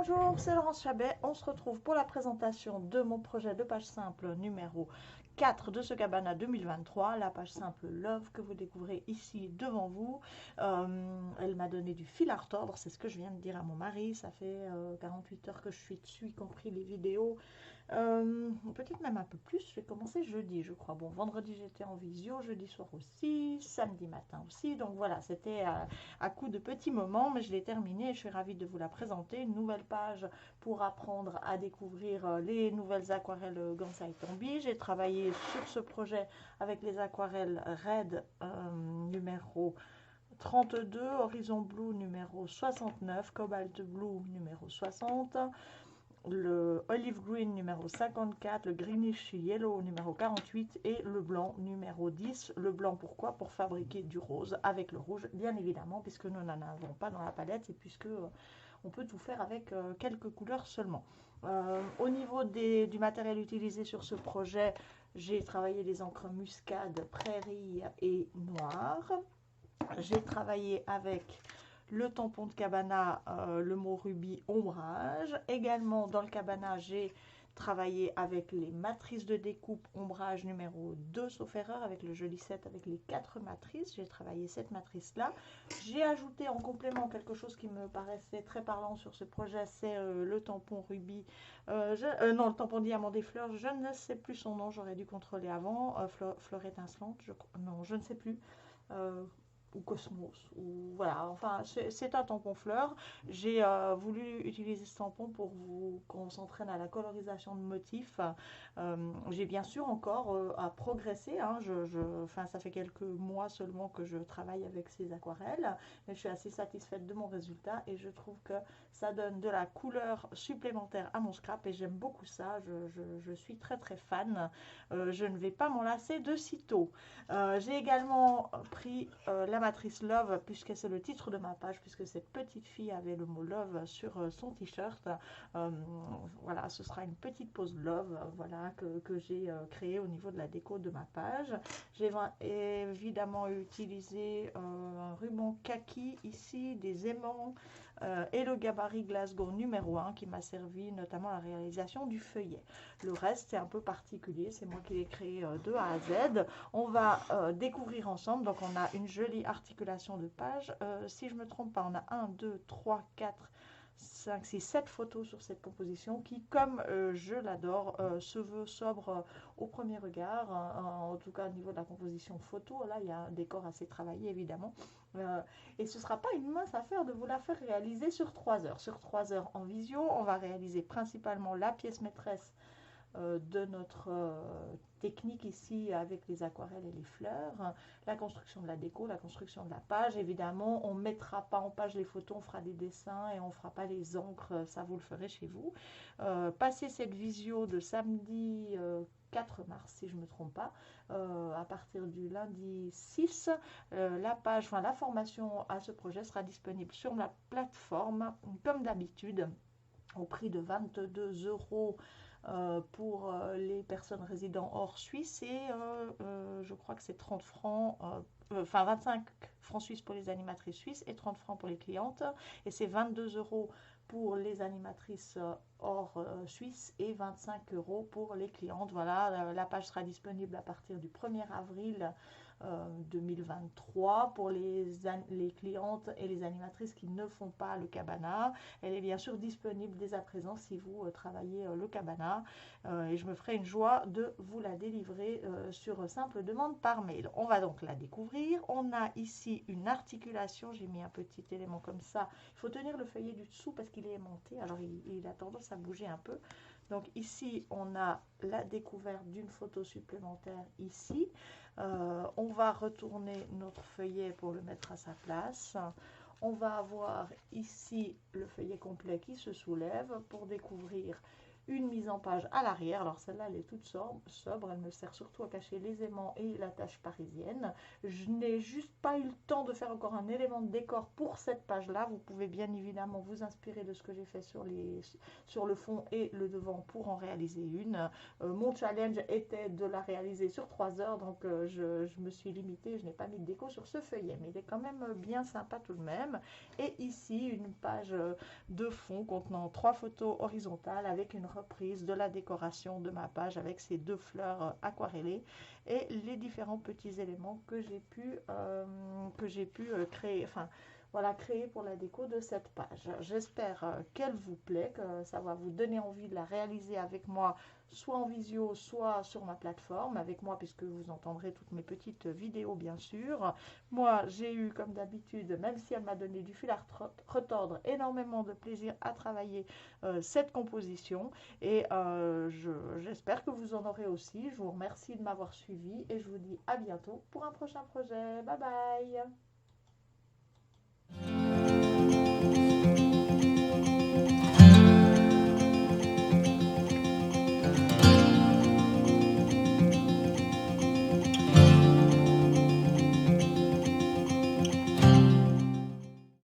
Bonjour, c'est Laurence Chabet. On se retrouve pour la présentation de mon projet de page simple numéro 4 de ce cabana 2023, la page simple Love que vous découvrez ici devant vous. Elle m'a donné du fil à retordre, c'est ce que je viens de dire à mon mari. Ça fait 48 heures que je suis dessus, y compris les vidéos. Peut-être même un peu plus, je vais commencer jeudi, je crois. Bon, vendredi j'étais en visio, jeudi soir aussi, samedi matin aussi. Donc voilà, c'était à coup de petits moments, mais je l'ai terminé et je suis ravie de vous la présenter. Une nouvelle page pour apprendre à découvrir les nouvelles aquarelles Gansai Tombi. J'ai travaillé sur ce projet avec les aquarelles Red numéro 32, Horizon Blue numéro 69, Cobalt Blue numéro 60, le Olive Green numéro 54, le Greenish Yellow numéro 48 et le blanc numéro 10. Le blanc pourquoi? Pour fabriquer du rose avec le rouge, bien évidemment, puisque nous n'en avons pas dans la palette et puisque on peut tout faire avec quelques couleurs seulement. Au niveau du matériel utilisé sur ce projet, j'ai travaillé les encres muscade, prairie et noir. J'ai travaillé avec le tampon de cabana, le mot rubis ombrage. Également dans le cabana, j'ai travaillé avec les matrices de découpe ombrage numéro 2 sauf erreur, avec le joli set avec les 4 matrices. J'ai travaillé cette matrice là. J'ai ajouté en complément quelque chose qui me paraissait très parlant sur ce projet, c'est le tampon rubis, non, le tampon diamant des fleurs, je ne sais plus son nom, j'aurais dû contrôler avant, fleur étincelante, non, je ne sais plus. Ou Cosmos, ou voilà, enfin c'est un tampon fleur. J'ai voulu utiliser ce tampon pour qu'on s'entraîne à la colorisation de motifs. J'ai bien sûr encore à progresser, hein. Enfin, ça fait quelques mois seulement que je travaille avec ces aquarelles, mais je suis assez satisfaite de mon résultat et je trouve que ça donne de la couleur supplémentaire à mon scrap et j'aime beaucoup ça. Je suis très très fan. Je ne vais pas m'en lasser de sitôt. J'ai également pris la matrice Love, puisque c'est le titre de ma page, puisque cette petite fille avait le mot Love sur son t-shirt. Voilà, ce sera une petite pause Love, voilà, que j'ai créée au niveau de la déco de ma page. J'ai évidemment utilisé un ruban kaki ici, des aimants et le gabarit Glasgow numéro 1 qui m'a servi notamment à la réalisation du feuillet. Le reste, c'est un peu particulier, c'est moi qui l'ai créé de A à Z. On va découvrir ensemble, donc on a une jolie articulation de pages. Si je ne me trompe pas, on a 1, 2, 3, 4, 5, 6, 7 photos sur cette composition qui, comme je l'adore, se veut sobre au premier regard, en tout cas au niveau de la composition photo. Là, il y a un décor assez travaillé, évidemment. Et ce ne sera pas une mince affaire de vous la faire réaliser sur 3 heures. Sur 3 heures en visio, on va réaliser principalement la pièce maîtresse de notre technique ici avec les aquarelles et les fleurs, la construction de la déco, la construction de la page. Évidemment, on ne mettra pas en page les photos, on fera des dessins et on ne fera pas les encres, ça vous le ferez chez vous. Passer cette visio de samedi 4 mars, si je ne me trompe pas, à partir du lundi 6, la page, enfin la formation à ce projet sera disponible sur la plateforme, comme d'habitude, au prix de 22 € pour les personnes résidant hors Suisse et je crois que c'est 30 francs, enfin 25 francs suisses pour les animatrices suisses et 30 francs pour les clientes. Et c'est 22 € pour les animatrices hors Suisse et 25 € pour les clientes. Voilà, la page sera disponible à partir du 1er avril 2023 pour les clientes et les animatrices qui ne font pas le cabana. Elle est bien sûr disponible dès à présent si vous travaillez le cabana et je me ferai une joie de vous la délivrer sur simple demande par mail. On va donc la découvrir. On a ici une articulation, j'ai mis un petit élément comme ça. Il faut tenir le feuillet du dessous parce qu'il est aimanté, alors il a tendance à bouger un peu. Donc ici, on a la découverte d'une photo supplémentaire ici. On va retourner notre feuillet pour le mettre à sa place. On va avoir ici le feuillet complet qui se soulève pour découvrir une mise en page à l'arrière. Alors celle-là, elle est toute sobre, elle me sert surtout à cacher les aimants et la tâche parisienne. Je n'ai juste pas eu le temps de faire encore un élément de décor pour cette page-là. Vous pouvez bien évidemment vous inspirer de ce que j'ai fait sur le fond et le devant pour en réaliser une. Mon challenge était de la réaliser sur 3 heures, donc je me suis limitée, je n'ai pas mis de déco sur ce feuillet, mais il est quand même bien sympa tout de même. Et ici, une page de fond contenant 3 photos horizontales avec une reprise de la décoration de ma page avec ces 2 fleurs aquarellées et les différents petits éléments que j'ai pu créer, enfin voilà, créer pour la déco de cette page. J'espère qu'elle vous plaît, que ça va vous donner envie de la réaliser avec moi, soit en visio, soit sur ma plateforme, avec moi, puisque vous entendrez toutes mes petites vidéos, bien sûr. Moi, j'ai eu, comme d'habitude, même si elle m'a donné du fil à retordre, énormément de plaisir à travailler cette composition. Et j'espère que vous en aurez aussi. Je vous remercie de m'avoir suivi et je vous dis à bientôt pour un prochain projet. Bye bye!